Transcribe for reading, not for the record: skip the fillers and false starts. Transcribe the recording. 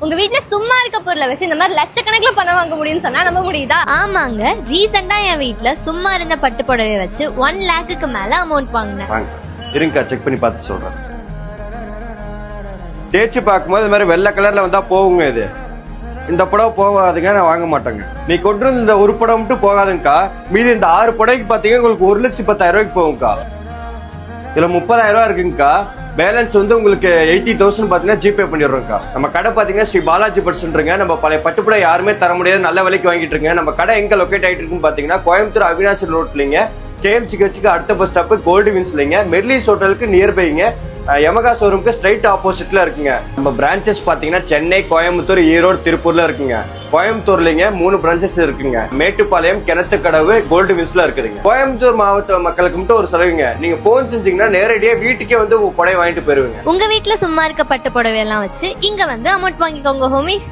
உங்க வீட்ல சும்மா இருக்க பொருளை வச்சு இந்த மாதிரி லட்சக்கணக்கில் பணம் வாங்க முடியும்னு சொன்னா நம்ப முடியுதா? ஆமாங்க, ரீசெண்டா என் வீட்ல சும்மா இருந்த பட்டு புடவை வச்சு 1 lakhக்கு மேல அமௌண்ட் வாங்கினேன். இருங்கக்கா, செக் பண்ணி பார்த்து சொல்றேன். தேய்ச்சி பார்க்கும்போது இது மாதிரி வெள்ளை கலர்ல வந்தா போகுங்க. இது இந்த புடவை போகாதுங்க, நான் வாங்க மாட்டேங்க. நீ கொண்டு வந்து இந்த ஒரு புடவை மட்டும் போகாதுங்கக்கா. மீதி இந்த 6 புடவைக்கு பாத்தீங்கன்னா உங்களுக்கு 1,10,000 ரூபாய்க்கு போகுங்கக்கா. இதுல 30,000 ரூபாய் இருக்குங்கக்கா. பேலன்ஸ் வந்து உங்களுக்கு 80,000 பாத்தீங்கன்னா ஜிபே பண்ணிடுறோம்க்கா. நம்ம கடை பாத்தீங்கன்னா ஸ்ரீ பாலாஜி பட்ஸ்ன்றங்க. நம்ம பழைய பட்டுப்புடவை யாருமே தர முடியாது, நல்ல விலைக்கு வாங்கிட்டு இருங்க. நம்ம கடை எங்க லொகேட் ஆயிட்டு இருக்குன்னு பாத்தீங்கன்னா கோயம்புத்தூர் அவினாசி ரோட்லீங்க, கேஎம்சிக்கு அடுத்த பஸ் ஸ்டாப் கோல்டு வின்ஸ்லீங்க, மெர்லிஸ் ஹோட்டலுக்கு நியர்பைங்க, யமகா ஷோரூமுக்கு ஸ்ட்ரைட் ஆப்போசிட்ல இருக்குங்க. நம்ம பிரான்ச்சஸ் பாத்தீங்கன்னா சென்னை, கோயம்புத்தூர், ஈரோடு, திருப்பூர்ல இருக்குங்க. கோயம்புத்தூர்லங்க 3 பிரான்ச்சஸ் இருக்குங்க. மேட்டுப்பாளையம், கிணத்துக்கடவு, கோல்டு வின்ஸ்ல இருக்குதுங்க. கோயம்புத்தூர் மாவட்ட மக்களுக்கு மட்டும் ஒரு சலுகைங்க. நீங்க போன் செஞ்சீங்கன்னா நேரடியா வீட்டுக்கே வந்து புடவை வாங்கிட்டு போயிருவீங்க. உங்க வீட்ல சும்மா இருக்க பட்டு புடவை எல்லாம் வச்சு இங்க வந்து அமௌண்ட் வாங்கிக்கோங்க ஹோமிஸ்.